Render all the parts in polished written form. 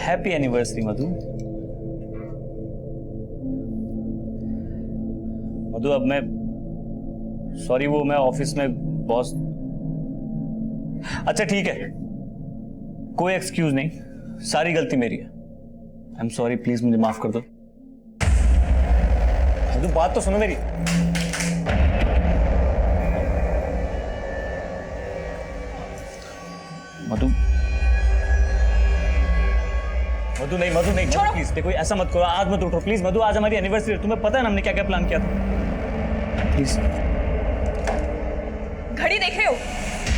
Happy anniversary मधु। मधु अब मैं sorry, वो मैं ऑफिस में बॉस। अच्छा ठीक है, कोई एक्सक्यूज नहीं, सारी गलती मेरी है। आई एम सॉरी, प्लीज मुझे माफ कर दो। मधु बात तो सुनो मेरी। मधु मधु नहीं, मधु नहीं, प्लीज देखो ऐसा मत करो, आज मत उठो प्लीज। मधु आज हमारी एनिवर्सरी है, तुम्हें पता है ना हमने क्या क्या प्लान किया था। प्लीज। घड़ी देख रहे हो?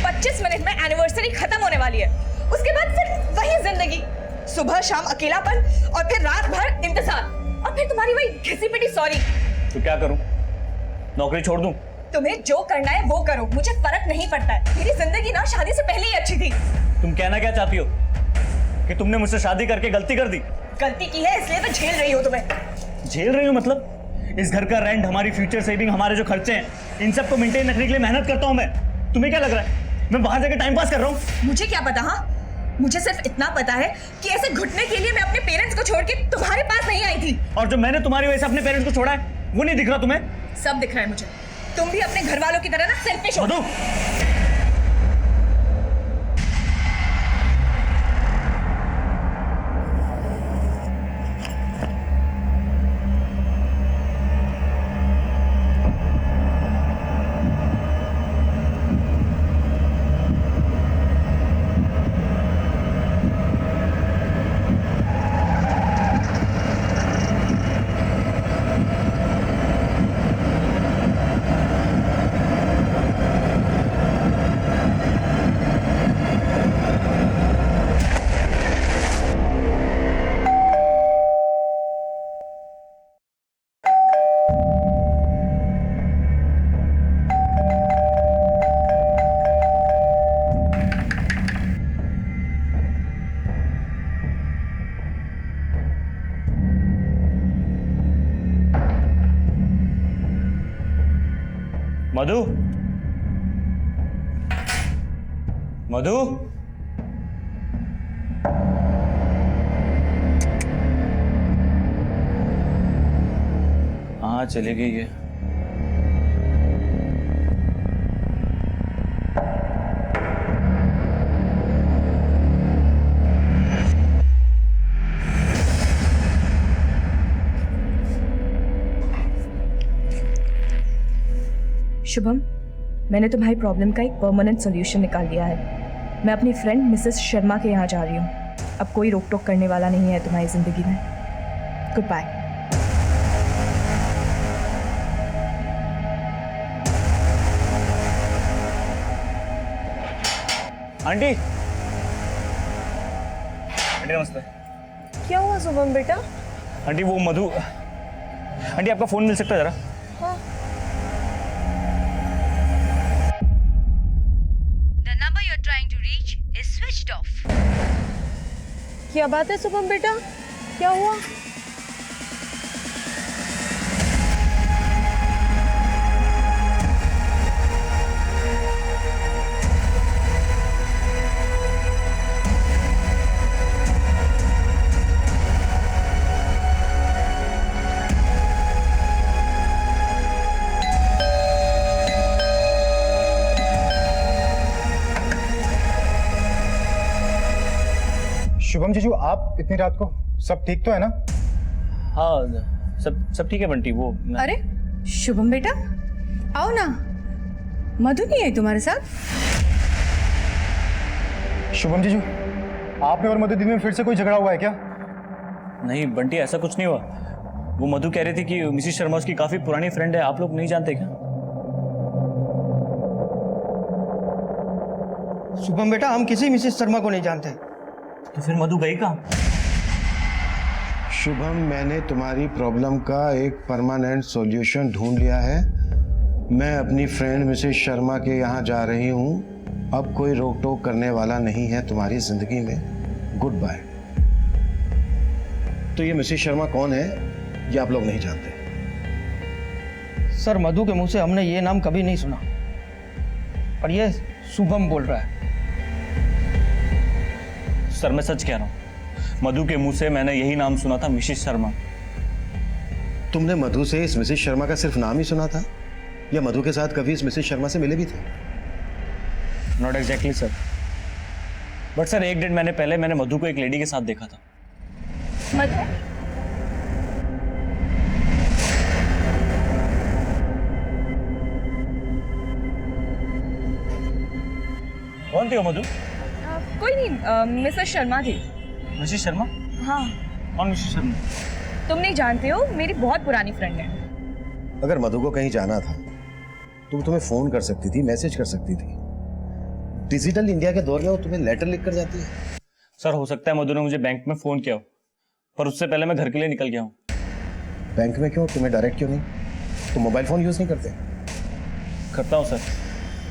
25 मिनट में एनिवर्सरी खत्म होने वाली है, उसके बाद फिर वही जिंदगी, सुबह शाम अकेलापन और फिर रात भर इंतजार और फिर तुम्हारी वही घिसी पिटी सॉरी। तो क्या करूं? नौकरी छोड़ दूं? तुम्हें जो करना है वो करो, मुझे फर्क नहीं पड़ता है। मेरी जिंदगी ना शादी से पहले ही अच्छी थी। तुम कहना क्या चाहती हो कि तुमने मुझसे शादी करके गलती कर दी? गलती की है इसलिए तो झेल रही हो तुम्हें। झेल रही हूँ मतलब? इस घर का रेंट, हमारी फ्यूचर सेविंग, हमारे जो खर्चे हैं, इन सब को मेंटेन रखने के लिए मेहनत करता हूँ मैं। तुम्हें क्या लग रहा है मैं बाहर जाकर टाइम पास कर रहा हूँ? मुझे क्या पता। हाँ, मुझे सिर्फ इतना पता है कि ऐसे घुटने के लिए मैं अपने पेरेंट्स को छोड़ के तुम्हारे पास नहीं आई थी। और जो मैंने तुम्हारी वजह से अपने पेरेंट्स को छोड़ा है वो नहीं दिख रहा तुम्हें? सब दिख रहा है मुझे। तुम भी अपने घर वालों की तरह ना सेल्फिश हो। मधु, मधु, मधु, हाँ चली गई है। शुभम, मैंने तुम्हारी प्रॉब्लम का एक परमानेंट सॉल्यूशन निकाल लिया है। मैं अपनी फ्रेंड मिसेस शर्मा के यहाँ जा रही हूँ। अब कोई रोक टोक करने वाला नहीं है तुम्हारी जिंदगी में। Good bye. आंटी, आंटी नमस्ते। क्या हुआ शुभम बेटा? आंटी वो मधु, आंटी आपका फोन मिल सकता है जरा? हाँ। क्या बात है शुभम बेटा, क्या हुआ? शुभम जीजू, आप इतनी रात को, सब ठीक तो है ना? हाँ सब ठीक है बंटी। वो अरे शुभम बेटा, आओ ना। मधु नहीं है तुम्हारे साथ? शुभम जीजू, आपने और मधु दीदी में फिर से कोई झगड़ा हुआ है क्या? नहीं बंटी, ऐसा कुछ नहीं हुआ। वो मधु कह रही थी कि मिसेस शर्मा उसकी काफी पुरानी फ्रेंड है, आप लोग नहीं जानते क्या? शुभम बेटा, हम किसी मिसेस शर्मा को नहीं जानते। तो फिर मधु गई कहाँ? शुभम, मैंने तुम्हारी प्रॉब्लम का एक परमानेंट सॉल्यूशन ढूंढ लिया है। मैं अपनी फ्रेंड मिसेस शर्मा के यहाँ जा रही हूँ। अब कोई रोक टोक करने वाला नहीं है तुम्हारी जिंदगी में। Good bye. तो ये मिसेस शर्मा कौन है ये आप लोग नहीं जानते? सर, मधु के मुंह से हमने ये नाम कभी नहीं सुना, और ये शुभम बोल रहा है। सर मैं सच कह रहा हूँ, मधु के मुंह से मैंने यही नाम सुना था, मिसेस शर्मा। तुमने मधु से इस मिसेस शर्मा का सिर्फ नाम ही सुना था, या मधु के साथ कभी इस मिसेस शर्मा से मिले भी थे? Not exactly sir, but sir 1 डेढ़ महीने पहले मैंने मधु को एक लेडी के साथ देखा था। मधु, कौन थी वो मधु? कोई नहीं, मिसेस शर्मा थी। मिसेस शर्मा? हाँ, कौन मिसेस शर्मा? तुम नहीं जानते हो, मेरी बहुत पुरानी फ्रेंड है। अगर मधु को कहीं जाना था तो वो तुम्हें फोन कर सकती थी, मैसेज कर सकती थी। डिजिटल इंडिया के दौर में वो तुम्हें लेटर लिख कर जाती है। सर हो सकता है मधु ने मुझे बैंक में फोन किया हो, पर उससे पहले मैं घर के लिए निकल गया हूँ। बैंक में क्यों? तुम्हें डायरेक्ट क्यों नहीं? तुम मोबाइल फोन यूज नहीं करते? करता हूँ सर,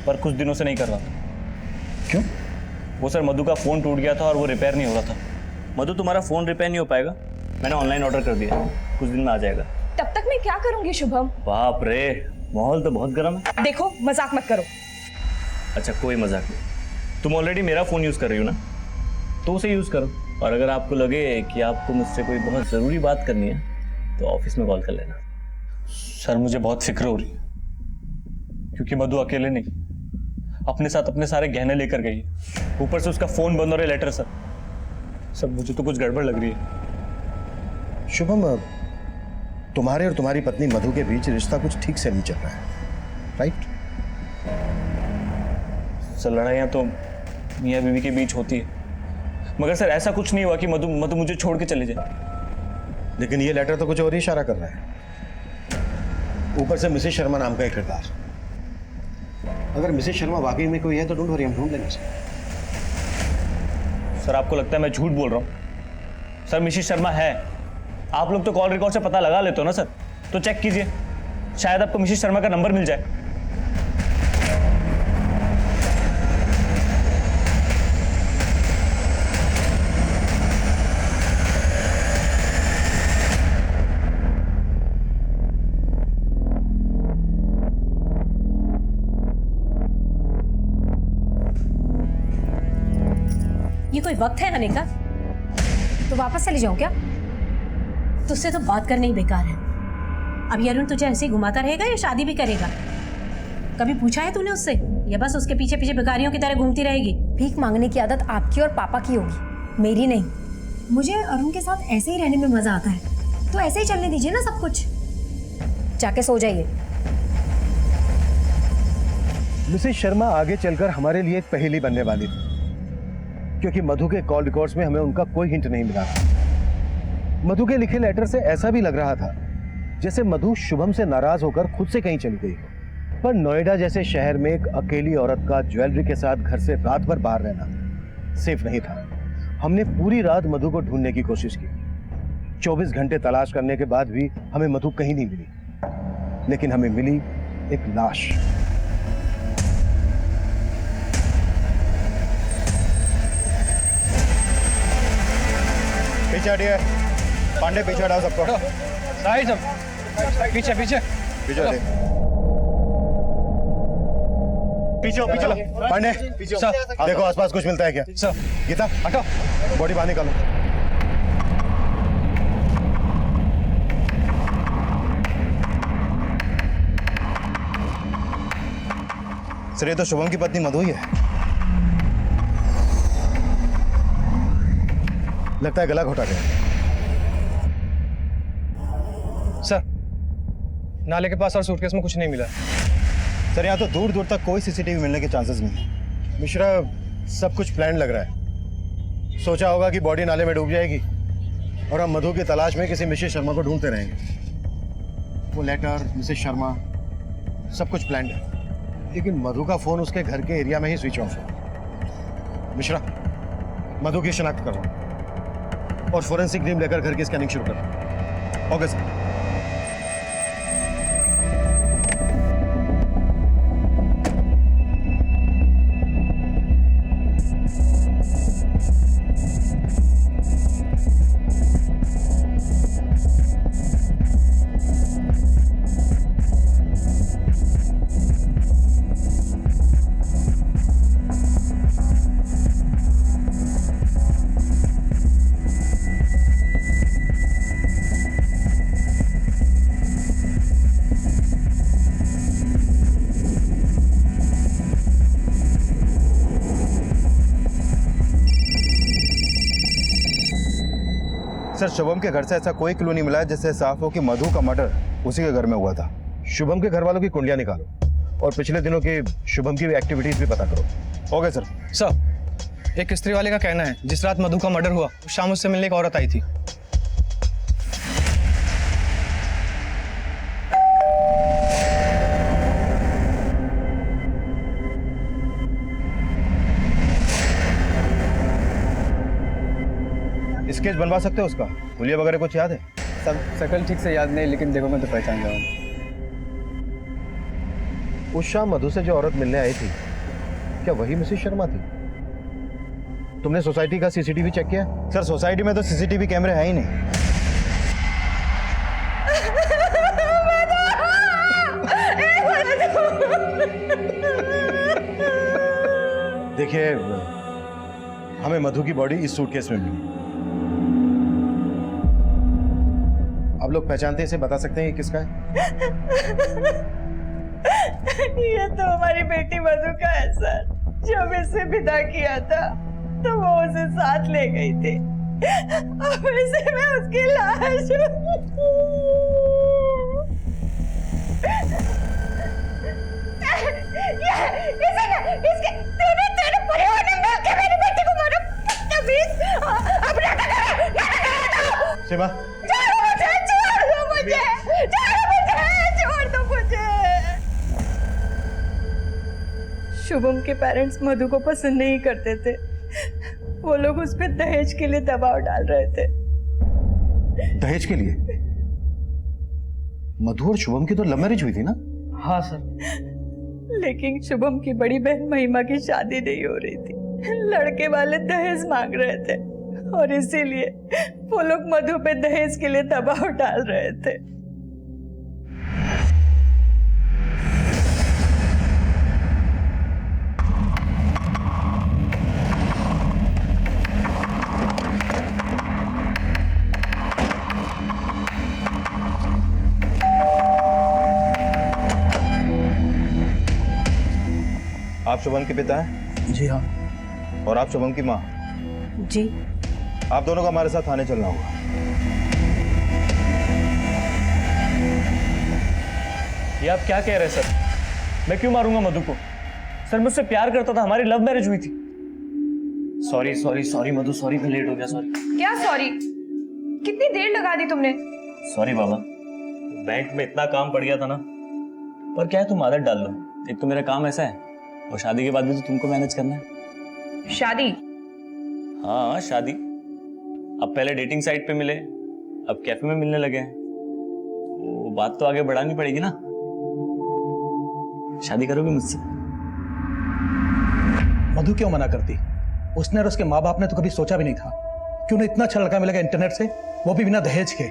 पर कुछ दिनों से नहीं कर रहा था। क्यों? वो सर मधु का फोन टूट गया था और वो रिपेयर नहीं हो रहा था। मधु तुम्हारा फोन रिपेयर नहीं हो पाएगा, मैंने ऑनलाइन ऑर्डर कर दिया, कुछ दिन में आ जाएगा। तब तक मैं क्या करूंगी शुभम? बाप रे, माहौल तो बहुत गर्म है। देखो, मजाक मत करो। अच्छा कोई मजाक नहीं, तुम ऑलरेडी मेरा फोन यूज कर रही हो ना, तो उसे यूज करो। और अगर आपको लगे कि आपको मुझसे कोई बहुत जरूरी बात करनी है तो ऑफिस में कॉल कर लेना। सर मुझे बहुत फिक्र हो रही है, क्योंकि मधु अकेले नहीं, अपने साथ अपने सारे गहने लेकर गई है। ऊपर से उसका फोन बंद और ये लेटर। सर मुझे तो कुछ गड़बड़ लग रही है। शुभम, तुम्हारे और तुम्हारी पत्नी मधु के बीच रिश्ता कुछ ठीक से नहीं चल रहा है, राइट? सर लड़ाइयाँ तो मियाँ बीवी के बीच होती है, मगर सर ऐसा कुछ नहीं हुआ कि मधु मुझे छोड़ के चले जाए। लेकिन ये लेटर तो कुछ और ही इशारा कर रहा है। ऊपर से मिसेस शर्मा नाम का एक किरदार। अगर मिसेस शर्मा वाकई में कोई है तो ढूंढ रही, हम ढूंढ लेंगे। सर आपको लगता है मैं झूठ बोल रहा हूँ? सर मिसेस शर्मा है, आप लोग तो कॉल रिकॉर्ड से पता लगा लेते हो ना सर, तो चेक कीजिए, शायद आपको मिसेस शर्मा का नंबर मिल जाए। ये कोई वक्त है आने का? तो वापस चली जाऊं क्या? तुझसे तो बात करना ही बेकार है। अब ये अरुण तुझे ऐसे ही घुमाता रहेगा या शादी भी करेगा? कभी पूछा है तूने उससे, या बस उसके पीछे पीछे भिखारियों की तरह घूमती रहेगी? भीख मांगने की आदत आपकी और पापा की होगी, मेरी नहीं। मुझे अरुण के साथ ऐसे ही रहने में मजा आता है, तो ऐसे ही चलने दीजिए ना सब कुछ। जाके सो जाइए। मिसेस शर्मा आगे चलकर हमारे लिए एक पहेली बनने वाली थी, क्योंकि मधु के कॉल रिकॉर्ड्स में हमें उनका कोई हिंट नहीं मिला। मधु के लिखे लेटर से ऐसा भी लग रहा था जैसे मधु शुभम से नाराज होकर खुद से कहीं चली गई हो। पर नोएडा जैसे शहर में एक अकेली औरत का ज्वेलरी के साथ घर से रात भर बाहर रहना सेफ नहीं था। हमने पूरी रात मधु को ढूंढने की कोशिश की। 24 घंटे तलाश करने के बाद भी हमें मधु कहीं नहीं मिली, लेकिन हमें मिली एक लाश। पीछे हटिए, पांडे पीछे हटाओ सबको। साइड सब पीछे पीछे पीछे हटिए। पीछे हो, पीछे हो। पांडे पीछे हो। देखो आसपास कुछ मिलता है क्या? सर गीता हटो, बॉडी बाहर निकालो। सर ये तो शुभम की पत्नी मधु ही है। लगता है गला घोटा गया। सर नाले के पास और सूटकेस में कुछ नहीं मिला। सर यहाँ तो दूर दूर तक कोई सीसीटीवी मिलने के चांसेस नहीं है। मिश्रा, सब कुछ प्लान लग रहा है। सोचा होगा कि बॉडी नाले में डूब जाएगी और हम मधु की तलाश में किसी मिसेस शर्मा को ढूंढते रहेंगे। वो लेटर, मिसेस शर्मा, सब कुछ प्लान है, लेकिन मधु का फोन उसके घर के एरिया में ही स्विच ऑफ है। मिश्रा, मधु की शिनाख्त करो और फोरेंसिक टीम लेकर घर की स्कैनिंग शुरू करो। Okay sir. सर शुभम के घर से ऐसा कोई क्लू नहीं मिला है जिससे साफ हो कि मधु का मर्डर उसी के घर में हुआ था। शुभम के घर वालों की कुंडलियां निकालो और पिछले दिनों की शुभम की एक्टिविटीज भी पता करो। Okay sir. सर, एक स्त्री वाले का कहना है जिस रात मधु का मर्डर हुआ उस शाम उससे मिलने एक औरत आई थी। स्केच बनवा सकते हो उसका? हुलिया वगैरह कुछ याद है? सब शक्ल ठीक से याद नहीं, लेकिन देखो मैं तो पहचान जाऊँ। उस शाम मधु से जो औरत मिलने आई थी, क्या वही मिसेस शर्मा थी? तुमने सोसाइटी का सीसीटीवी चेक किया? सर सोसाइटी में तो सीसीटीवी कैमरे है ही नहीं। देखिए, हमें मधु की बॉडी इस सूटकेस में मिली। आप लोग पहचानते हैं इसे, बता सकते हैं ये किसका है? ये तो हमारी बेटी मधु का है सर। जब इसे विदा किया था तो वो उसे साथ ले गई थी। अब इसे मैं उसकी लाश तेरे परिवार ने मिलकर मेरी बेटी को मारा। अब शिवा, छोड़ दो मुझे। शुभम के पेरेंट्स मधु को पसंद नहीं करते थे। वो लोग उस पे दहेज के लिए दबाव डाल रहे थे। दहेज के लिए? मधु और शुभम की तो लव मैरिज हुई थी ना? हाँ सर। लेकिन शुभम की बड़ी बहन महिमा की शादी नहीं हो रही थी। लड़के वाले दहेज मांग रहे थे और इसीलिए वो लोग मधु पे दहेज के लिए दबाव डाल रहे थे। आप शुभम के पिता हैं? जी हाँ। और आप शुभम की माँ? जी। आप दोनों को हमारे साथ थाने चलना होगा। ये आप क्या कह रहे हैं सर? मैं क्यों मारूंगा मधु को? सर मुझसे प्यार करता था, हमारी लव मैरिज हुई थी। सॉरी सॉरी सॉरी मधु, सॉरी मैं लेट हो गया, सॉरी। क्या सॉरी? कितनी देर लगा दी तुमने? सॉरी बाबा, बैंक में इतना काम पड़ गया था ना। पर क्या है, तुम आदत डाल लो। एक तो मेरा काम ऐसा है और शादी के बाद भी तो तुमको मैनेज करना है। शादी? हाँ शादी। अब पहले डेटिंग साइट पे मिले, अब कैफे में मिलने लगे हैं, तो बात तो आगे बढ़ानी पड़ेगी ना। शादी करोगे मुझसे? मधु क्यों मना करती? उसने और उसके माँ बाप ने तो कभी सोचा भी नहीं था कि उन्हें इतना अच्छा लड़का मिलेगा इंटरनेट से, वो भी बिना दहेज के।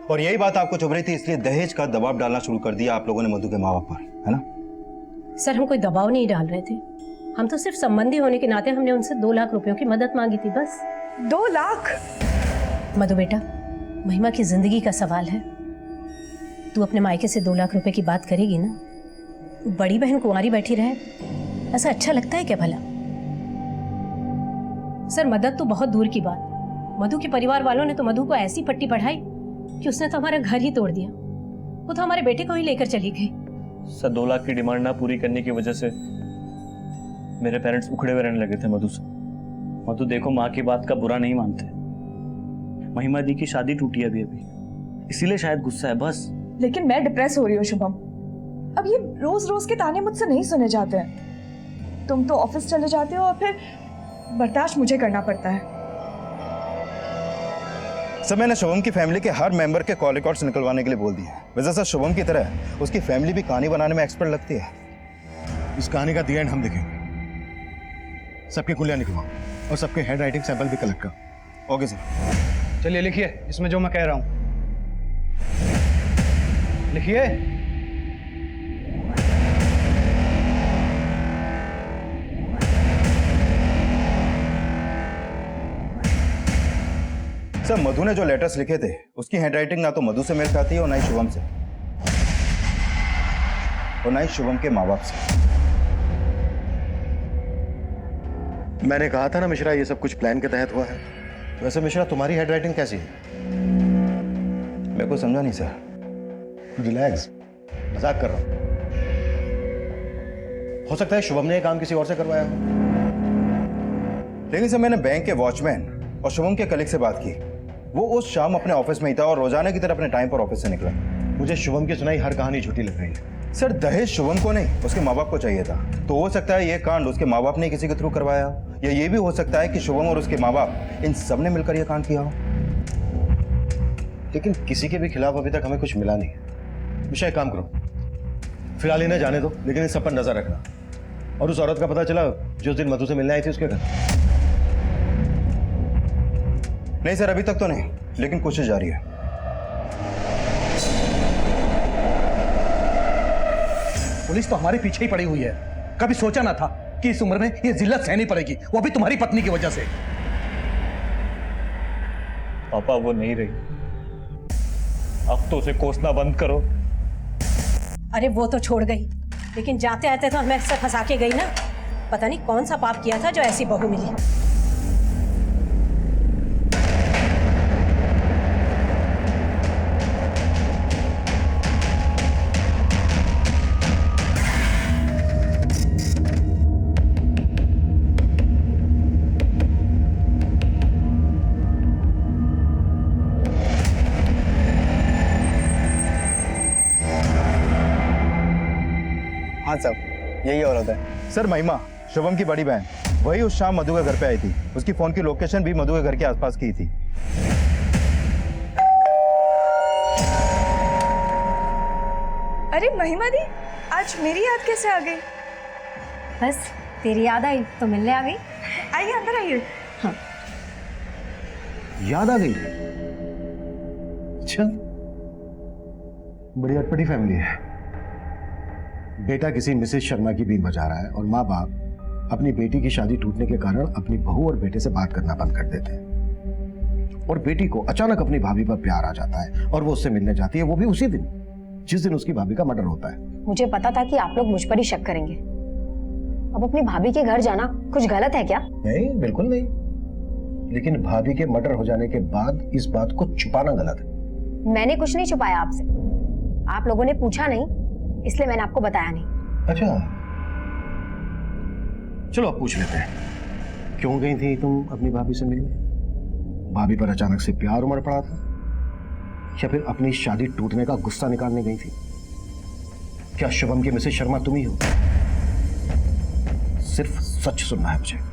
और यही बात आपको चुभ रही थी, इसलिए दहेज का दबाव डालना शुरू कर दिया आप लोगों ने मधु के माँ बाप पर, है ना? सर हम कोई दबाव नहीं डाल रहे थे, हम तो सिर्फ संबंधी होने के नाते हमने उनसे 2 लाख रुपयों की मदद मांगी थी, बस। 2 लाख? मधु बेटा, महिमा की जिंदगी का सवाल है। तू अपने मायके से 2 लाख रुपए की बात करेगी ना? बड़ी बहन कुंवारी बैठी रहे, ऐसा अच्छा लगता है क्या भला? सर मदद तो बहुत दूर की बात, मधु के परिवार वालों ने तो मधु को ऐसी पट्टी पढ़ाई कि उसने तो हमारा घर ही तोड़ दिया। वो तो हमारे बेटे को ही लेकर चली गई। सर 2 लाख की डिमांड ना पूरी करने की वजह से मेरे पेरेंट्स उखड़े हुए रहने लगे थे मधु से। मधु देखो, माँ की बात का बुरा नहीं मानते। महिमा दी की शादी टूटी अभी, इसीलिए शायद गुस्सा है, बस। लेकिन मैं डिप्रेस हो रही हूँ शुभम। अब ये रोज रोज के ताने मुझसे नहीं सुने जाते हैं। तुम तो ऑफिस चले जाते हो और फिर बर्दाश्त मुझे करना पड़ता है। सर मैंने शुभम की फैमिली के हर मेंबर के कॉल रिकॉर्ड्स निकलवाने के लिए बोल दिए हैं। वैसे सर शुभम की तरह उसकी फैमिली भी कहानी बनाने में एक्सपर्ट लगती है। इस कहानी का दी एंड हम देखेंगे। सबकी कुलियां निकलवाओ और सबके हैंड राइटिंग सैंपल भी कलेक्ट करो। Okay sir. चलिए लिखिए इसमें जो मैं कह रहा हूं, लिखिए। सर मधु ने जो लेटर्स लिखे थे उसकी हैंडराइटिंग ना तो मधु से मेल खाती है और ना ही शुभम से, और ना ही शुभम के माँ बाप से। मैंने कहा था ना मिश्रा, ये सब कुछ प्लान के तहत हुआ है। वैसे मिश्रा तुम्हारी हैंड राइटिंग कैसी है? मेरे को समझा नहीं सर। रिलैक्स, मजाक कर रहा हूं। हो सकता है शुभम ने ये काम किसी और से करवाया हो। लेकिन सर मैंने बैंक के वॉचमैन और शुभम के कलीग से बात की। वो उस शाम अपने ऑफिस में ही था और रोजाना की तरह अपने टाइम पर ऑफिस से निकला। मुझे शुभम की सुनाई हर कहानी झूठी लग रही है। सर दहेज शुभम को नहीं, उसके माँ बाप को चाहिए था। तो हो सकता है ये कांड उसके माँ बाप ने किसी के थ्रू करवाया हो, या ये भी हो सकता है कि शुभम और उसके माँ बाप इन सब ने मिलकर यह कांड किया हो। लेकिन किसी के भी खिलाफ अभी तक हमें कुछ मिला नहीं है। मिश्रा एक काम करो, फिलहाल इन्हें जाने दो, लेकिन इस सब पर नजर रखना। और उस औरत का पता चला जो उस दिन मधु से मिलने आई थी उसके घर? नहीं सर अभी तक तो नहीं, लेकिन कोशिश जारी है। पुलिस तो हमारे पीछे ही पड़ी हुई है। कभी सोचा ना था कि इस उम्र में ये जिल्लत सहनी पड़ेगी, वो भी तुम्हारी पत्नी की वजह से। पापा वो नहीं रही, अब तो उसे कोसना बंद करो। अरे वो तो छोड़ गई, लेकिन जाते आते तो हमें से फंसा के गई ना। पता नहीं कौन सा पाप किया था जो ऐसी बहू मिली। हाँ साहब, यही औरत है। सर महिमा, शुभम की बड़ी बहन, वही उस शाम मधु के घर पे आई थी। उसकी फोन की लोकेशन भी मधु के घर के आसपास की थी। अरे महिमा दी, आज मेरी याद कैसे आ गई? बस तेरी याद आई तो मिलने आ गई। आइए अंदर आइए। याद आ गई? अच्छा, बड़ी अटपटी फैमिली है। बेटा किसी मिसेस शर्मा की बीन बजा रहा है और माँ बाप अपनी बेटी की शादी टूटने के कारण अपनी बहू और बेटे से बात करना बंद कर देते हैं। और बेटी को अचानक अपनी भाभी पर प्यार आ जाता है और वो उससे मिलने जाती है, वो भी उसी दिन जिस दिन उसकी भाभी का मर्डर होता है। मुझे पता था कि आप लोग मुझ पर ही शक करेंगे। अब अपनी भाभी के घर जाना कुछ गलत है क्या? नहीं, बिल्कुल नहीं। लेकिन भाभी के मर्डर हो जाने के बाद इस बात को छुपाना गलत है। मैंने कुछ नहीं छुपाया आपसे। आप लोगों ने पूछा नहीं, इसलिए मैंने आपको बताया नहीं। अच्छा, चलो अब पूछ लेते हैं, क्यों गई थी तुम अपनी भाभी से मिलने? भाभी पर अचानक से प्यार उमड़ पड़ा था, या फिर अपनी शादी टूटने का गुस्सा निकालने गई थी? क्या शुभम की मिसेस शर्मा तुम ही हो? सिर्फ सच सुनना है मुझे।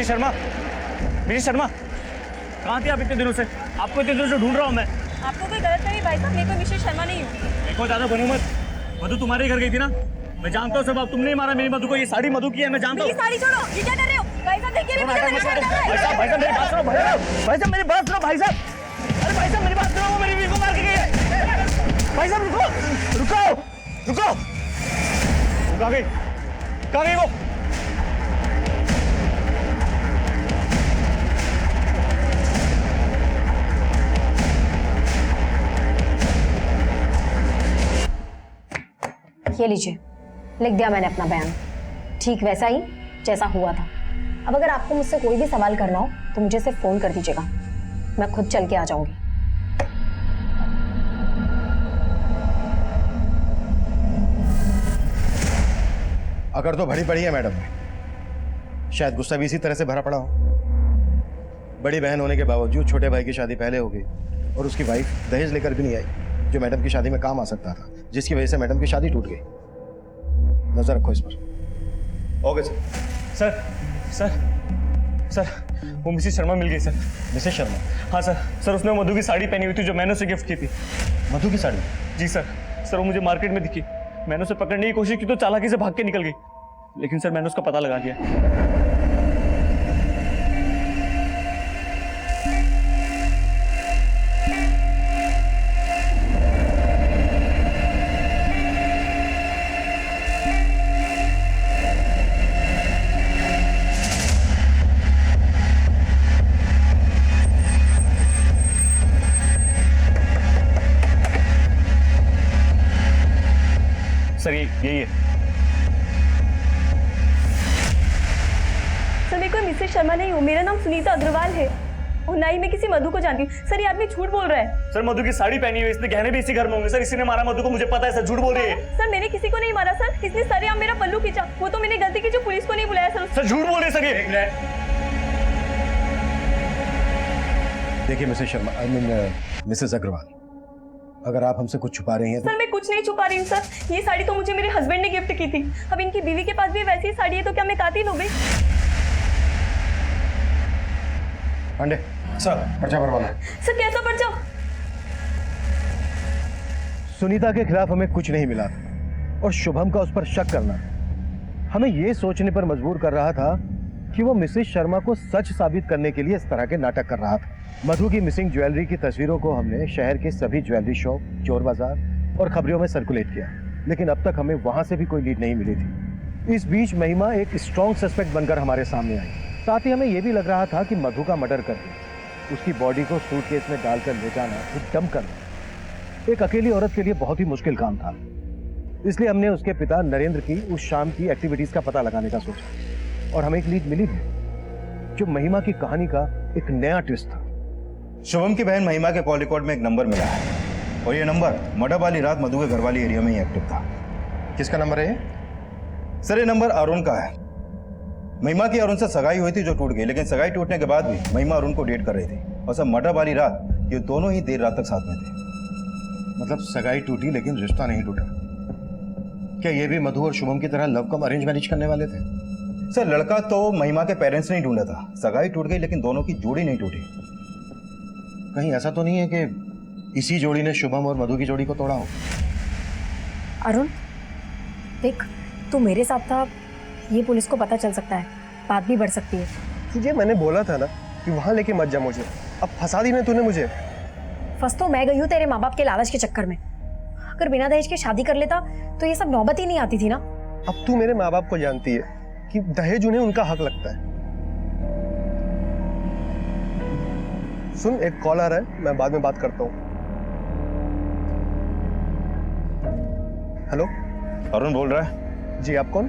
शर्मा, मिसेस शर्मा, कहाँ थे आप इतने दिनों से? आपको इतने दिनों से ढूंढ रहा हूँ मैं। आपको कोई गलत नहीं भाई साहब, मैं कोई मिसेस शर्मा नहीं हूँ। देखो ज्यादा बनो मत। मधु तुम्हारे घर गई थी ना? मैं जानता हूँ सब। आप तुमने ही मारा मेरी मधु को। ये साड़ी मधु की है, मैं जानता हूँ। साड़ी छोड़ो, ये क्या कर रहे हो? भाई साहब देखिए, भाई साहब मेरी बात सुनो। भाई साहब मेरी बात सुनो। भाई साहब, अरे भाई साहब मेरी बात सुनो। वो मेरी बीवी को मार के गई है। भाई साहब रुको, रुको, रुको। कहाँ गई? कहाँ गई वो? ये लीजिए, लिख दिया मैंने अपना बयान, ठीक वैसा ही जैसा हुआ था। अब अगर आपको मुझसे कोई भी सवाल करना हो तो मुझे सिर्फ फोन कर दीजिएगा, मैं खुद चल के आ जाऊंगी। अगर तो भरी पड़ी है मैडम, शायद गुस्सा भी इसी तरह से भरा पड़ा हो। बड़ी बहन होने के बावजूद छोटे भाई की शादी पहले हो गई और उसकी वाइफ दहेज लेकर भी नहीं आई, जो मैडम की शादी में काम आ सकता था, जिसकी वजह से मैडम की शादी टूट गई। नजर रखो इस पर। Okay sir. Sir, sir, sir, वो मिसेस शर्मा मिल गई सर। मिसेस शर्मा? हाँ सर। सर उसने मधु की साड़ी पहनी हुई थी जो मैंने उसे गिफ्ट की थी। मधु की साड़ी? जी सर। सर वो मुझे मार्केट में दिखी। मैंने उसे पकड़ने की कोशिश की तो चालाकी से भाग के निकल गई, लेकिन सर मैंने उसका पता लगा लिया। यही है। सर मैं कोई मिसेस शर्मा नहीं हूँ, मेरा नाम सुनीता अग्रवाल है और ना ही मैं किसी मधु को जानती हूँ। सर ये आदमी झूठ बोल रहा है। सर मधु की साड़ी पहनी हुई, इसने गहने भी इसी घर में होंगे। सर इसी ने मारा मधु को, मुझे पता है सर, झूठ बोल रही है। सर मैंने किसी को नहीं मारा सर, इसने सरेआम मेरा पल्लू खींचा, वो तो मैंने गलती की जो पुलिस को नहीं बुलाया सर। सर झूठ बोल रहे सर ये। देखिए Mrs Sharma, I mean Mrs Agarwal, अगर आप हमसे कुछ छुपा रही हैं तो... सर मैं कुछ नहीं छुपा रही हूँ सर, ये साड़ी तो मुझे मेरे हस्बैंड ने गिफ्ट की थी। अब इनकी बीवी के पास भी वैसी ही साड़ी है तो क्या मैं कातिल हो गई? पांडे सर, पर्चा भरवाना। सर कैसा पर्चा? सुनीता के खिलाफ हमें कुछ नहीं मिला और शुभम का उस पर शक करना हमें यह सोचने पर मजबूर कर रहा था कि वो मिसेस शर्मा को सच साबित करने के लिए इस तरह के नाटक कर रहा था। मधु की मिसिंग ज्वेलरी की तस्वीरों को हमने शहर के सभी ज्वेलरी शॉप, चोर बाजार और खबरों में सर्कुलेट किया, लेकिन अब तक हमें वहां से भी कोई लीड नहीं मिली थी। इस बीच महिमा एक स्ट्रॉन्ग सस्पेक्ट बनकर हमारे सामने आई। साथ ही हमें यह भी लग रहा था कि मधु का मर्डर करके उसकी बॉडी को सूटकेस में डालकर ले जाना, डंप करना एक अकेली औरत के लिए बहुत ही मुश्किल काम था। इसलिए हमने उसके पिता नरेंद्र की उस शाम की एक्टिविटीज का पता लगाने का सोचा और हमें एक लीड मिली भी, जो महिमा की कहानी का एक नया ट्विस्ट था। शुभम की बहन महिमा के कॉल रिकॉर्ड में एक नंबर मिला है और ये नंबर मर्डर वाली रात मधु के घर वाली एरिया में ही एक्टिव था। किसका नंबर है ये? सर ये नंबर अरुण का है। महिमा की अरुण से सगाई हुई थी जो टूट गई, लेकिन सगाई टूटने के बाद भी महिमा अरुण को डेट कर रही थी और सर मर्डर वाली रात ये दोनों ही देर रात तक साथ में थे। मतलब सगाई टूटी लेकिन रिश्ता नहीं टूटा। क्या ये भी मधु और शुभम की तरह लव कम अरेंज मैरिज करने वाले थे? सर लड़का तो महिमा के पेरेंट्स ने ही ढूंढा था, सगाई टूट गई लेकिन दोनों की जोड़ी नहीं टूटी। कहीं ऐसा तो नहीं है कि इसी जोड़ी ने शुभम और मधु की जोड़ी को तोड़ा हो? अरुण देख, तू मेरे साथ था, ये पुलिस को पता चल सकता है, बात भी बढ़ सकती है। तुझे मैंने बोला था ना कि वहां लेके मत जा मुझे, अब फंसा दी ना तूने मुझे। फंस तो मैं गई हूँ तेरे माँ बाप के लालच के चक्कर में। अगर बिना दहेज के शादी कर लेता तो ये सब नौबत ही नहीं आती थी ना। अब तू मेरे माँ बाप को जानती है कि दहेज उन्हें उनका हक लगता है। सुन, एक कॉल आ रहा है, मैं बाद में बात करता हूँ। हेलो, अरुण बोल रहा है। जी आप कौन?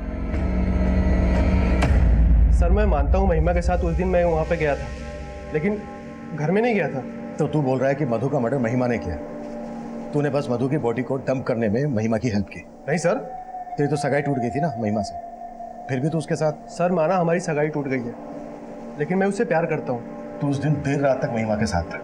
सर मैं मानता हूँ महिमा के साथ उस दिन मैं वहां पे गया था, लेकिन घर में नहीं गया था। तो तू बोल रहा है कि मधु का मर्डर महिमा ने किया? तूने बस मधु की बॉडी को डंप करने में महिमा की हेल्प की? नहीं सर। तेरी तो सगाई टूट गई थी ना महिमा से, फिर भी तू उसके साथ? सर माना हमारी सगाई टूट गई है, लेकिन मैं उससे प्यार करता हूँ। तू उस दिन देर रात तक महिमा के साथ था,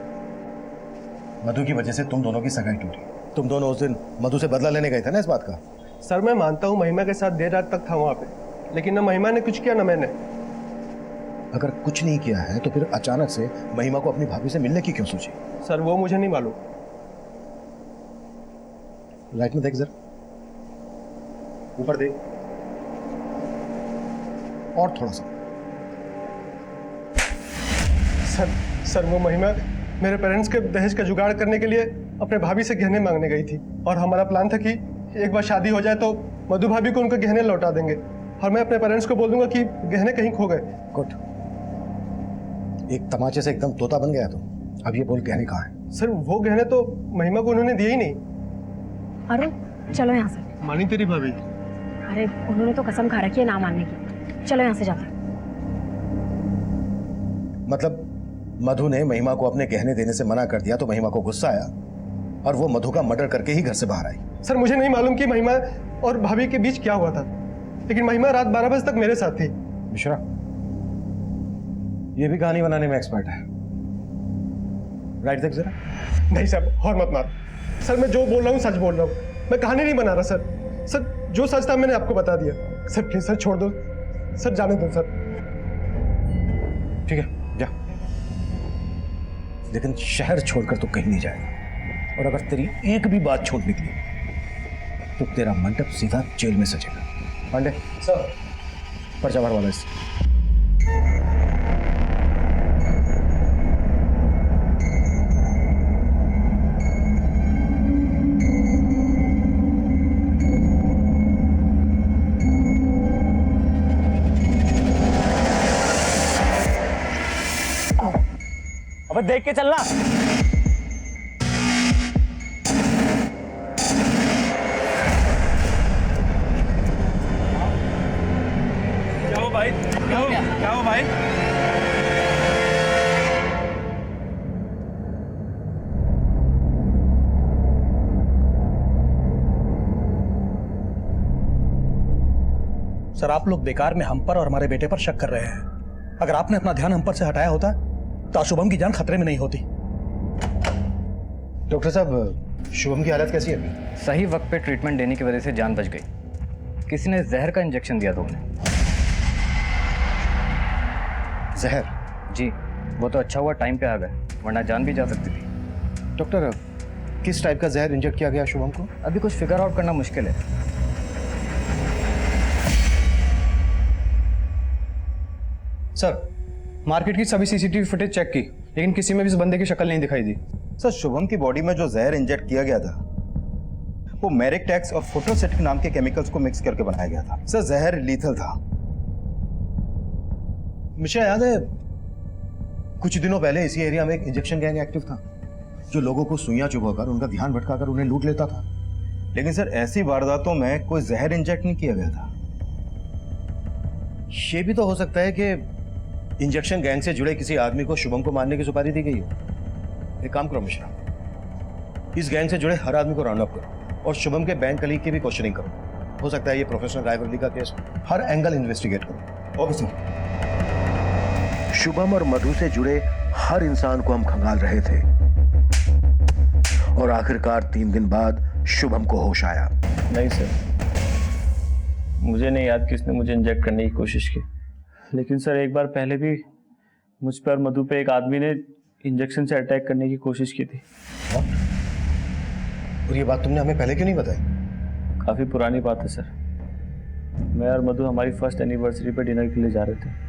मधु की वजह से तुम दोनों की सगाई टूटी। तुम दोनों उस दिन मधु से बदला लेने गए थे ना इस बात का? सर मैं मानता हूँ महिमा के साथ देर रात तक था वहाँ पे, लेकिन ना महिमा ने कुछ किया ना मैंने। अगर कुछ नहीं किया है तो फिर अचानक से महिमा को अपनी भाभी से मिलने की क्यों सोची? सर वो मुझे नहीं मालूम। लाइट में देख जरा, ऊपर देख, और थोड़ा सा। सर वो महिमा मेरे पेरेंट्स के दहेज का जुगाड़ करने के लिए अपने भाभी से गहने मांगने गई थी और हमारा प्लान था कि एक बार शादी हो जाए तो मधु भाभी को उनके गहने लौटा देंगे और मैं अपने पेरेंट्स को बोल दूंगा कि गहने कहीं खो गए। गुड, एक तमाचे से एकदम तोता बन गया तो। अब ये बोल गहने कहाँ हैं? सर वो गहने तो महिमा को उन्होंने दिए ही नहीं। अरुण चलो यहाँ से। मानी तेरी भाभी? अरे उन्होंने तो कसम खा रखी है ना मानने की, चलो यहाँ से जाते। मतलब मधु ने महिमा को अपने गहने देने से मना कर दिया तो महिमा को गुस्सा आया और वो मधु का मर्डर करके ही घर से बाहर आई। सर मुझे नहीं मालूम कि महिमा और भाभी के बीच क्या हुआ था, लेकिन महिमा रात 12 बजे तक मेरे साथ थी। मिश्रा, ये भी कहानी बनाने में एक्सपर्ट है। राइट देख जरा। नहीं साहब, और मत मार। सर मैं जो बोल रहा हूँ सच बोल रहा हूँ, मैं कहानी नहीं बना रहा सर। सर जो सच था मैंने आपको बता दिया। सर प्लीज सर छोड़ दो, सर जाने दो सर। ठीक है जा, लेकिन शहर छोड़कर तो कहीं नहीं जाएगा और अगर तेरी एक भी बात छोड़ निकली तो तेरा मंडप सीधा जेल में सजेगा। पांडे सर, पर्चा भरवा लो इससे। अबे देख के चलना। भाई? क्या हुआ भाई? सर आप लोग बेकार में हम पर और हमारे बेटे पर शक कर रहे हैं। अगर आपने अपना ध्यान हम पर से हटाया होता तो शुभम की जान खतरे में नहीं होती। डॉक्टर साहब, शुभम की हालत कैसी है अभी? सही वक्त पे ट्रीटमेंट देने की वजह से जान बच गई। किसी ने जहर का इंजेक्शन दिया था उन्हें। जहर? जी, वो तो अच्छा हुआ टाइम पे आ गए, वरना जान भी जा सकती थी। डॉक्टर, किस टाइप का जहर इंजेक्ट किया गया शुभम को? अभी कुछ फिगर आउट करना मुश्किल है। सर, मार्केट की सभी सीसीटीवी फुटेज चेक की, लेकिन किसी में भी इस बंदे की शक्ल नहीं दिखाई दी। सर, शुभम की बॉडी में जो जहर इंजेक्ट किया गया था वो मेरिकटेक्स और फोटोसेटिक नाम के केमिकल्स को मिक्स करके बनाया गया था। सर, जहर लीथल था। मिश्रा, याद है कुछ दिनों पहले इसी एरिया में एक इंजेक्शन गैंग एक्टिव था जो लोगों को सुइयां चुभाकर उनका ध्यान भटकाकर उन्हें लूट लेता था। लेकिन सर, ऐसी वारदातों में कोई जहर इंजेक्ट नहीं किया गया था। ये भी तो हो सकता है कि इंजेक्शन गैंग से जुड़े किसी आदमी को शुभम को मारने की सुपारी दी गई हो। एक काम करो मिश्रा, इस गैंग से जुड़े हर आदमी को राउंड अप करो और शुभम के बैंक कलीग की भी क्वेश्चनिंग करो। हो सकता है ये प्रोफेशनल राइवलरी का केस, हर एंगल इन्वेस्टिगेट करो। Okay sir. शुभम और मधु से जुड़े हर इंसान को हम खंगाल रहे थे और आखिरकार 3 दिन बाद शुभम को होश आया। नहीं सर, मुझे नहीं याद किसने मुझे इंजेक्ट करने की कोशिश की, लेकिन सर एक बार पहले भी मुझ पर मधु पे एक आदमी ने इंजेक्शन से अटैक करने की कोशिश की थी। और ये बात तुमने हमें पहले क्यों नहीं बताई? काफ़ी पुरानी बात है सर। मैं और मधु हमारी फर्स्ट एनिवर्सरी पे डिनर के लिए जा रहे थे।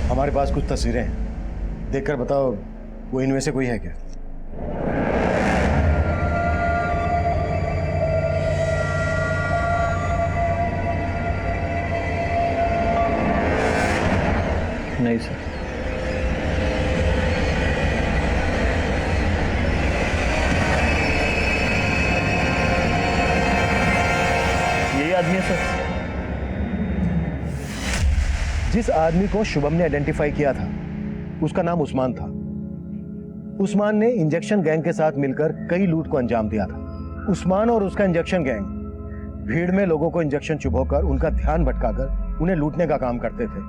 हमारे पास कुछ तस्वीरें हैं, देखकर बताओ वो इनमें से कोई है क्या? नहीं सर। यही आदमी है सर। जिस आदमी को शुभम ने आइडेंटिफाई किया था उसका नाम उस्मान था। उस्मान ने इंजेक्शन गैंग के साथ मिलकर कई लूट को अंजाम दिया था। उस्मान और उसका इंजेक्शन गैंग भीड़ में लोगों को इंजेक्शन चुभोकर उनका ध्यान भटकाकर उन्हें लूटने का काम करते थे।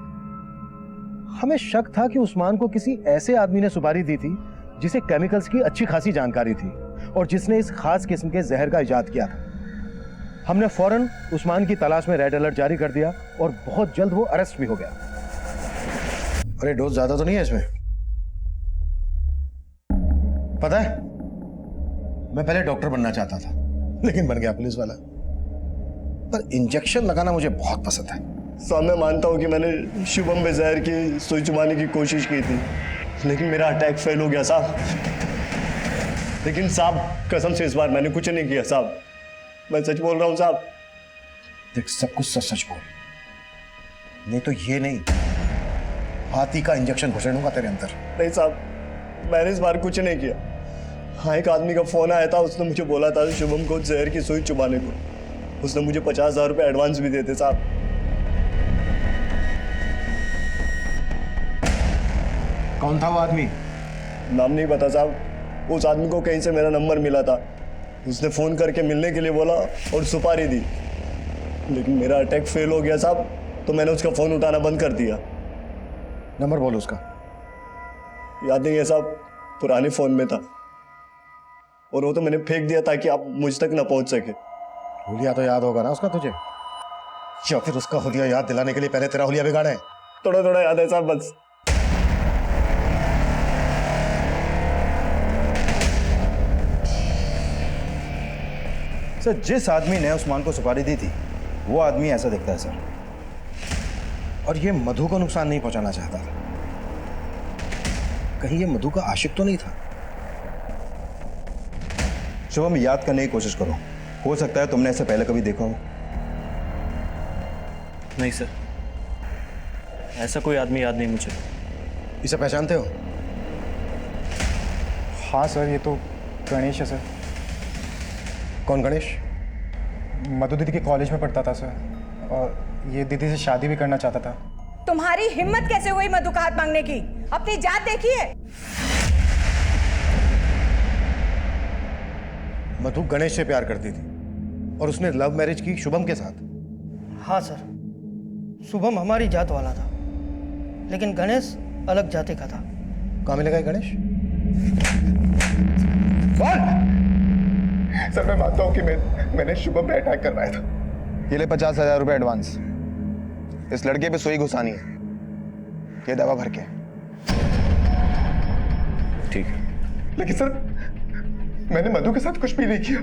हमें शक था कि उस्मान को किसी ऐसे आदमी ने सुपारी दी थी जिसे केमिकल्स की अच्छी खासी जानकारी थी और जिसने इस खास किस्म के जहर का इजाद किया था। हमने फौरन उस्मान की तलाश में रेड अलर्ट जारी कर दिया और बहुत जल्द वो अरेस्ट भी हो गया। अरे डोज ज्यादा तो नहीं है इसमें? पता है, मैं पहले डॉक्टर बनना चाहता था लेकिन बन गया पुलिस वाला। पर इंजेक्शन लगाना मुझे बहुत पसंद है। साहब, मैं मानता हूँ कि मैंने शुभम में जहर की सुई चुबाने की कोशिश की थी, लेकिन मेरा अटैक फेल हो गया साहब। लेकिन साहब कसम से इस बार मैंने कुछ नहीं किया साहब, मैं सच बोल रहा हूँ साहब। देख, सब कुछ सच सच बोल, नहीं तो ये नहीं, हाथी का इंजेक्शन घुसेड़ दूंगा तेरे अंदर। नहीं साहब, मैंने इस बार कुछ नहीं किया। हाँ, एक आदमी का फोन आया था, उसने मुझे बोला था शुभम को जहर की सुई चुबाने को। उसने मुझे 50,000 रुपये एडवांस भी देते साहब। कौन था वो आदमी? नाम नहीं पता साहब। उस आदमी को कहीं से मेरा नंबर मिला था, उसने फ़ोन करके मिलने के लिए बोला और सुपारी दी, लेकिन मेरा अटैक फेल हो गया साहब, तो मैंने उसका फ़ोन उठाना बंद कर दिया। नंबर बोलो उसका। याद नहीं है साहब, पुराने फ़ोन में था, और वो तो मैंने फेंक दिया ताकि आप मुझ तक ना पहुंच सके। हुलिया तो याद होगा ना उसका तुझे, या फिर उसका हुलिया याद दिलाने के लिए पहले तेरा हुलिया बिगाड़े? थोड़ा थोड़ा याद है साहब बस। सर, जिस आदमी ने उस्मान को सुपारी दी थी वो आदमी ऐसा दिखता है सर। और ये मधु को नुकसान नहीं पहुंचाना चाहता था। कहीं ये मधु का आशिक तो नहीं था? शुभम, याद करने की कोशिश करो, हो सकता है तुमने इसे पहले कभी देखा हो। नहीं सर, ऐसा कोई आदमी याद नहीं मुझे। इसे पहचानते हो? हाँ सर, ये तो गणेश है सर। कौन गणेश? मधु दीदी के कॉलेज में पढ़ता था सर, और ये दीदी से शादी भी करना चाहता था। तुम्हारी हिम्मत कैसे हुई मधु का हाथ मांगने की? अपनी जात देखिए। मधु गणेश से प्यार करती थी और उसने लव मैरिज की शुभम के साथ। हाँ सर, शुभम हमारी जात वाला था, लेकिन गणेश अलग जाति का था। कहाँ मिलेगा ये गणेश? सर मैं मानता हूँ कि मैंने शुभम पे अटैक करवाया था। ये ले 50,000 रुपए एडवांस। इस लड़के पे सुई घुसानी है, ये दवा भर के। ठीक है। लेकिन सर, मैंने मधु के साथ कुछ भी नहीं किया।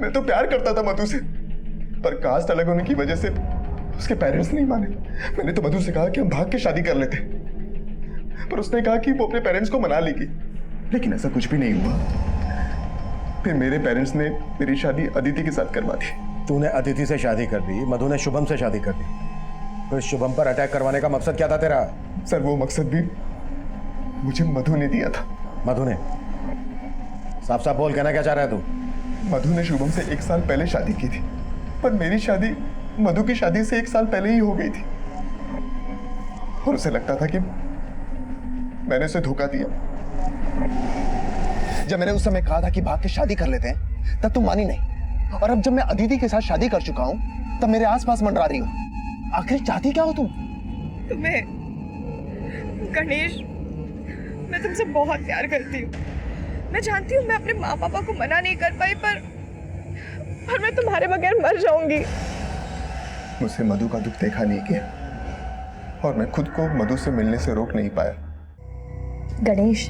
मैं तो प्यार करता था मधु से, पर कास्ट अलग होने की वजह से उसके पेरेंट्स नहीं माने। मैंने तो मधु से कहा कि हम भाग के शादी कर लेते, पर उसने कहा कि वो अपने पेरेंट्स को मना लेगी, लेकिन ऐसा कुछ भी नहीं हुआ। फिर मेरे पेरेंट्स ने मेरी शादी अदिति के साथ करवा दी। तूने अदिति से शादी कर दी, मधु ने शुभम से शादी कर दी, तो शुभम पर अटैक करवाने का मकसद क्या था तेरा? सर वो मकसद भी मुझे मधु ने दिया था। मधु ने? साफ साफ बोल, कहना क्या चाह रहा है तू? मधु ने शुभम से 1 साल पहले शादी की थी, पर मेरी शादी मधु की शादी से 1 साल पहले ही हो गई थी, और उसे लगता था कि मैंने उसे धोखा दिया। जब मैंने उस समय कहा था कि भाग के शादी कर लेते हैं, तब तुम मानी नहीं, और अब जब मैं अदिति के साथ शादी कर चुका हूं, तब मेरे आसपास मंडरा रही हो। आखिर चाहती क्या हो तुम? तुम्हें गणेश, मैं तुमसे बहुत प्यार करती हूँ। मैं जानती हूँ मैं अपने माँ पापा को मना नहीं कर पाई, पर मैं तुम्हारे बगैर मर जाऊंगी। मुझसे मधु का दुख देखा नहीं गया, और मैं खुद को मधु से मिलने से रोक नहीं पाया। गणेश,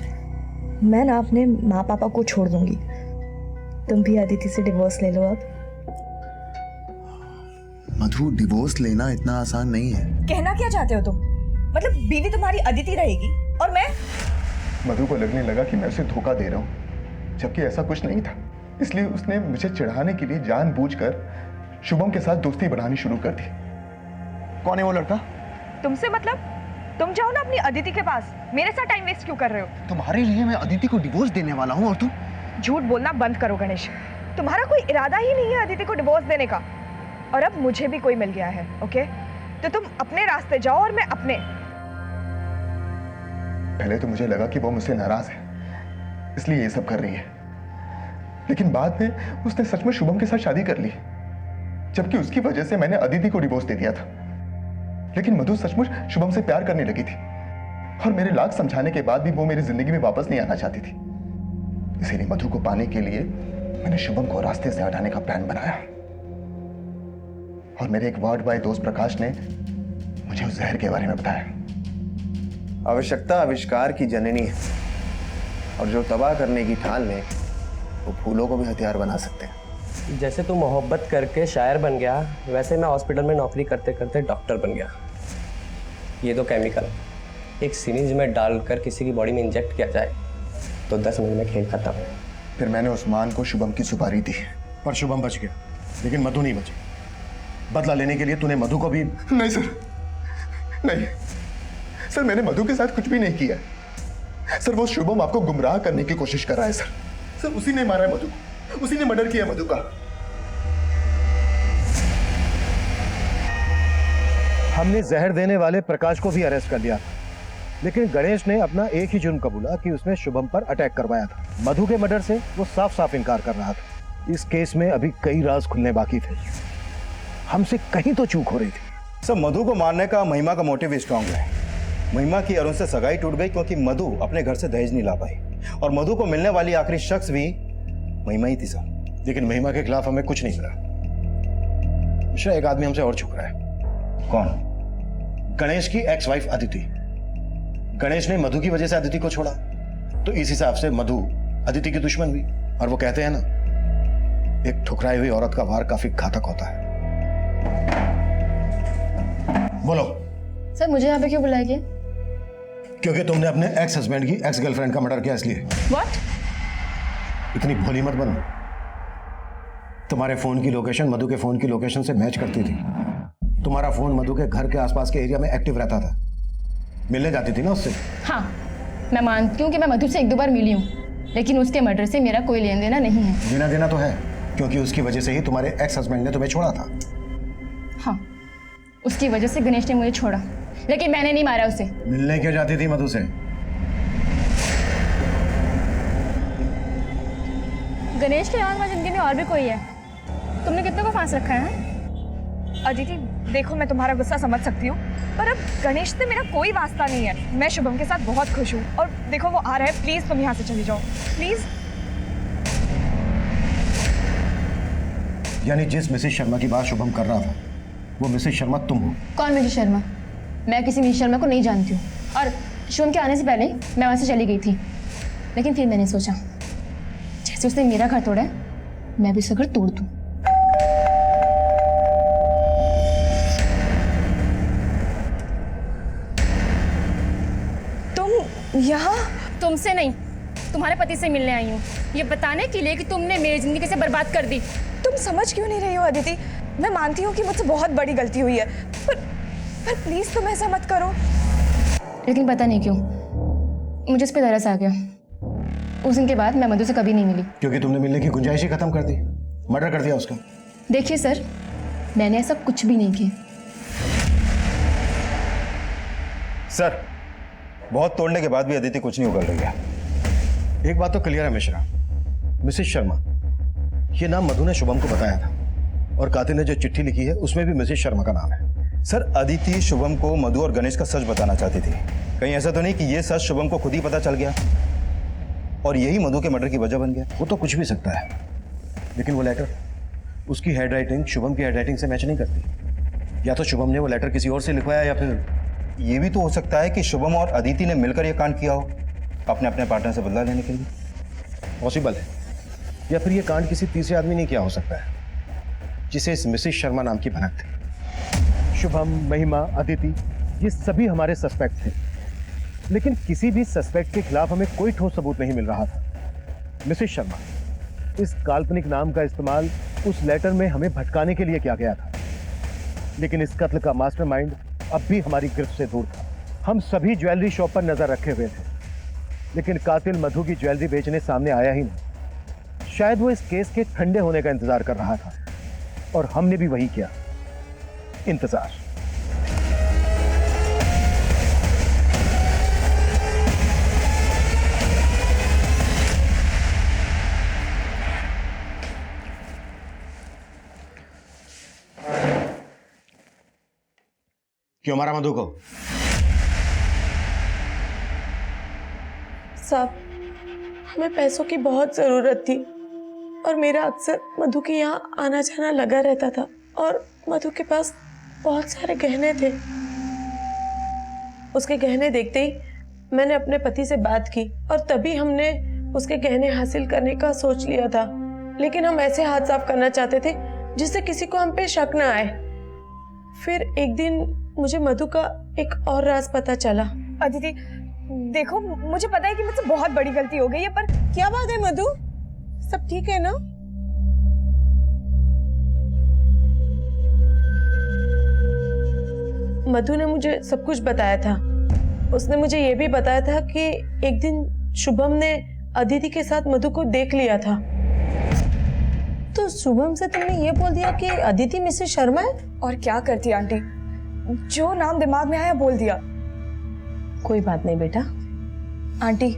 मैं ना अपने माँ पापा को छोड़ दूंगी। तुम भी अदिति से डिवोर्स ले लो अब। मधु, डिवोर्स लेना इतना आसान नहीं है। कहना क्या चाहते हो तुम? मतलब बीवी तुम्हारी अदिति रहेगी और मैं? मधु को लगने लगा कि मैं उसे धोखा दे रहा हूँ, जबकि ऐसा कुछ नहीं था। इसलिए उसने मुझे चिढ़ाने के लिए जानबूझकर शुभम के साथ दोस्ती बढ़ानी शुरू कर दी। कौन है वो लड़का? तुमसे मतलब? तुम जाओ ना अपनी अदिति के पास, मेरे साथ टाइम वेस्ट क्यों कर रहे हो? तुम्हारे लिए मैं अदिति को डिवोर्स देने वाला हूँ, और तुम? झूठ बोलना बंद करो गणेश। तुम्हारा कोई इरादा ही नहीं है अदिति को डिवोर्स देने का, और अब मुझे भी कोई मिल गया है। ओके, तो तुम अपने रास्ते जाओ और मैं अपने। पहले तो मुझे लगा कि वो मुझसे नाराज है, इसलिए ये सब कर रही है, लेकिन बाद में उसने सच में शुभम के साथ शादी कर ली, जबकि उसकी वजह से मैंने अदिति को डिवोर्स दे दिया था। लेकिन मधु सचमुच शुभम से प्यार करने लगी थी, और मेरे लाख समझाने के बाद भी वो मेरी जिंदगी में वापस नहीं आना चाहती थी। इसीलिए मधु को पाने के लिए मैंने शुभम को रास्ते से हटाने का प्लान बनाया, और मेरे एक वार्ड बॉय दोस्त प्रकाश ने मुझे उस जहर के बारे में बताया। आवश्यकता आविष्कार की जननी है, और जो तबाह करने की ठान ले, वो फूलों को भी हथियार बना सकते हैं। जैसे तू मोहब्बत करके शायर बन गया, वैसे मैं हॉस्पिटल में नौकरी करते करते डॉक्टर बन गया। ये दो केमिकल एक सिरिंज में डालकर किसी की बॉडी में इंजेक्ट किया जाए तो 10 मिनट में खेल खत्म। फिर मैंने उस्मान को शुभम की सुपारी दी, पर शुभम बच गया, लेकिन मधु नहीं बची। बदला लेने के लिए तूने मधु को भी? नहीं सर, नहीं सर, मैंने मधु के साथ कुछ भी नहीं किया। सर वो शुभम आपको गुमराह करने की कोशिश कर रहा है सर। उसी ने मारा है मधु को, उसी ने मर्डर किया मधु का। हमने जहर देने वाले प्रकाश को भी अरेस्ट कर लिया, लेकिन गणेश ने अपना एक ही जुर्म कबूला कि उसने शुभम पर अटैक करवाया था। मधु के मर्डर से वो साफ साफ इनकार कर रहा था। इस केस में अभी कई राज खुलने बाकी थे। हमसे कहीं तो चूक हो रही थी। सर मधु को मारने का महिमा का मोटिव स्ट्रांग है। महिमा की अरुण से सगाई टूट गई क्योंकि मधु अपने घर से दहेज नहीं ला पाई, और मधु को मिलने वाली आखिरी शख्स भी महिमा ही थी सर। लेकिन महिमा के खिलाफ हमें कुछ नहीं मिला। मिश्रा, एक आदमी हमसे और छुप रहा है। कौन? गणेश की एक्स वाइफ अदिति। गणेश ने मधु की वजह से अदिति को छोड़ा, तो इस हिसाब से मधु अदिति की दुश्मन हुई। और वो कहते हैं ना, एक ठुकराई हुई औरत का वार काफी घातक होता है। बोलो। सर मुझे यहाँ पे क्यों बुलाया गया? क्योंकि तुमने अपने एक्स हस्बैंड की एक्स गर्लफ्रेंड का मर्डर किया, इसलिए। What? इतनी भोली मत बनो। तुम्हारे फोन की लोकेशन मधु के फोन की लोकेशन से मैच करती थी। तुम्हारा फोन मधु के घर के आसपास के एरिया में एक्टिव रहता था। मिलने जाती थी ना उससे? हाँ, मैं मानती हूँ कि मैं मधु से 1-2 बार मिली हूँ, लेकिन उसके मर्डर से मेरा कोई लेन देना नहीं है। लेना देना तो है, क्योंकि उसकी वजह से ही तुम्हारे एक्स हस्बैंड ने तुम्हें छोड़ा था। हाँ, उसकी वजह से गणेश ने मुझे छोड़ा, लेकिन मैंने नहीं मारा उसे। मिलने क्यों जाती थी मधु से? गणेश के अलावा जिंदगी में और भी कोई है। तुमने कितने को फांस रखा है? अदिति, देखो मैं तुम्हारा गुस्सा समझ सकती हूँ, पर अब गणेश से मेरा कोई वास्ता नहीं है। मैं शुभम के साथ बहुत खुश हूँ, और देखो वो आ रहा है। प्लीज तुम यहाँ से चली जाओ, प्लीज। यानी जिस मिसेस शर्मा की बात शुभम कर रहा था, वो मिसेस शर्मा तुम हो? कौन मिसेस शर्मा? मैं किसी मिसेस शर्मा को नहीं जानती हूँ, और शुभम के आने से पहले मैं वहाँ से चली गई थी। लेकिन फिर मैंने सोचा, जैसे उसने मेरा घर तोड़ा है, मैं भी उसका घर तोड़ दूँ। तुम यहाँ? तुमसे नहीं, तुम्हारे पति से मिलने आई हूँ, ये बताने के लिए कि तुमने मेरी जिंदगी कैसे बर्बाद कर दी। तुम समझ क्यों नहीं रही हो अदिति? मैं मानती हूँ कि मुझसे बहुत बड़ी गलती हुई है, पर प्लीज तुम ऐसा मत करो। लेकिन पता नहीं क्यों मुझे इस पे तरस आ गया। उस दिन के बाद मैं मधु से कभी नहीं मिली। क्योंकि तुमने मिलने की गुंजाइश ही खत्म कर दी, मर्डर कर दिया उसका। देखिए सर, मैंने ऐसा कुछ भी नहीं किया। सर बहुत तोड़ने के बाद भी अदिति कुछ नहीं उगल रही है। एक बात तो क्लियर है मिश्रा, मिसेस शर्मा, ये नाम मधु ने शुभम को बताया था, और कातिल ने जो चिट्ठी लिखी है उसमें भी मिसेस शर्मा का नाम है। सर अदिति शुभम को मधु और गणेश का सच बताना चाहती थी। कहीं ऐसा तो नहीं कि ये सच शुभम को खुद ही पता चल गया और यही मधु के मर्डर की वजह बन गया? वो तो कुछ भी सकता है, लेकिन वो लेटर, उसकी हैंडराइटिंग शुभम की हैंडराइटिंग से मैच नहीं करती। या तो शुभम ने वो लेटर किसी और से लिखवाया, या फिर ये भी तो हो सकता है कि शुभम और अदिति ने मिलकर यह कांड किया हो, अपने अपने पार्टनर से बदला लेने के लिए। पॉसिबल है। या फिर ये कांड किसी तीसरे आदमी ने किया हो सकता है, जिसे इस मिसेस शर्मा नाम की भनक थी। शुभम, महिमा, अदिति, ये सभी हमारे सस्पेक्ट थे, लेकिन किसी भी सस्पेक्ट के खिलाफ हमें कोई ठोस सबूत नहीं मिल रहा था। मिसेस शर्मा, इस काल्पनिक नाम का इस्तेमाल उस लेटर में हमें भटकाने के लिए किया गया था, लेकिन इस कत्ल का मास्टरमाइंड अब भी हमारी गिरफ्त से दूर था। हम सभी ज्वेलरी शॉप पर नजर रखे हुए थे, लेकिन कातिल मधु की ज्वेलरी बेचने सामने आया ही नहीं। शायद वो इस केस के ठंडे होने का इंतजार कर रहा था, और हमने भी वही किया, इंतजार। क्यों मारा मधु को? साहब, हमें पैसों की बहुत ज़रूरत थी, और मेरा अक्सर मधु के यहाँ आना जाना लगा रहता था, और मधु के पास बहुत सारे गहने थे। उसके गहने देखते ही मैंने अपने पति से बात की, और तभी हमने उसके गहने हासिल करने का सोच लिया था। लेकिन हम ऐसे हाथ साफ करना चाहते थे जिससे किसी को हम पे शक न आए। फिर एक दिन मुझे मधु का एक और राज पता चला। अदिति देखो, मुझे पता है कि मुझसे बहुत बड़ी गलती हो गई है, पर क्या बात है मधु, सब ठीक है ना? मधु ने मुझे सब कुछ बताया था। उसने मुझे ये भी बताया था कि एक दिन शुभम ने अदिति के साथ मधु को देख लिया था। तो शुभम से तुमने ये बोल दिया कि अदिति मिसेस शर्मा है? और क्या करती आंटी, जो नाम दिमाग में आया बोल दिया। कोई बात नहीं बेटा। आंटी,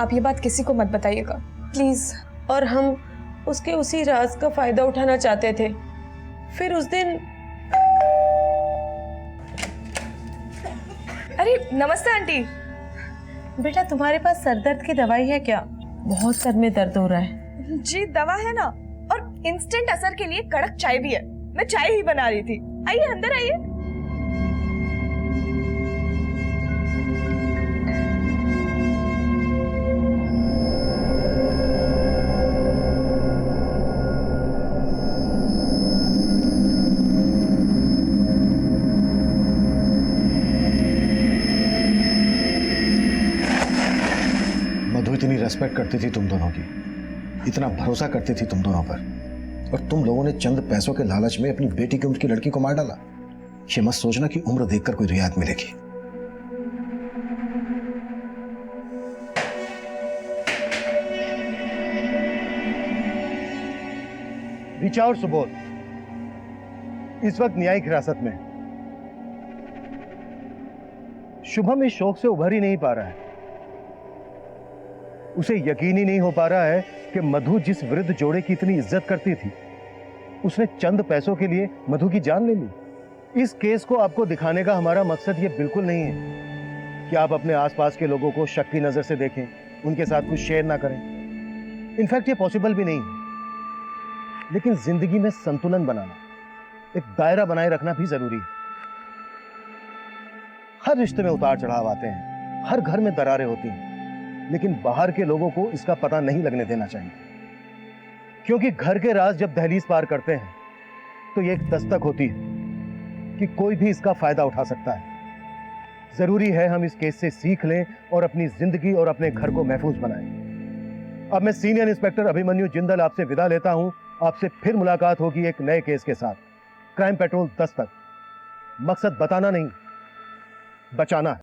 आप ये बात किसी को मत बताइएगा प्लीज। और हम उसके उसी राज का फायदा उठाना चाहते थे। फिर उस दिन अरे नमस्ते आंटी। बेटा तुम्हारे पास सर दर्द की दवाई है क्या? बहुत सर में दर्द हो रहा है। जी दवा है ना, और इंस्टेंट असर के लिए कड़क चाय भी है। मैं चाय ही बना रही थी। आइए अंदर आइए। मधु इतनी रेस्पेक्ट करती थी तुम दोनों की, इतना भरोसा करती थी तुम दोनों पर, और तुम लोगों ने चंद पैसों के लालच में अपनी बेटी की उम्र की लड़की को मार डाला। ये मत सोचना कि उम्र देखकर कोई रियायत मिलेगी। ऋचा और सुबोध इस वक्त न्यायिक हिरासत में। शुभम इस शौक से उभर ही नहीं पा रहा है। उसे यकीन ही नहीं हो पा रहा है कि मधु जिस वृद्ध जोड़े की इतनी इज्जत करती थी, उसने चंद पैसों के लिए मधु की जान ले ली। इस केस को आपको दिखाने का हमारा मकसद ये बिल्कुल नहीं है कि आप अपने आसपास के लोगों को शक की नजर से देखें, उनके साथ कुछ शेयर ना करें। इनफैक्ट ये पॉसिबल भी नहीं है। लेकिन जिंदगी में संतुलन बनाना, एक दायरा बनाए रखना भी जरूरी है। हर रिश्ते में उतार चढ़ाव आते हैं, हर घर में दरारें होती हैं, लेकिन बाहर के लोगों को इसका पता नहीं लगने देना चाहिए, क्योंकि घर के राज जब दहलीज पार करते हैं तो ये एक दस्तक होती है कि कोई भी इसका फायदा उठा सकता है। जरूरी है हम इस केस से सीख लें और अपनी जिंदगी और अपने घर को महफूज बनाएं। अब मैं सीनियर इंस्पेक्टर अभिमन्यु जिंदल आपसे विदा लेता हूं। आपसे फिर मुलाकात होगी एक नए केस के साथ। क्राइम पेट्रोल 10 तक। मकसद बताना नहीं, बचाना है।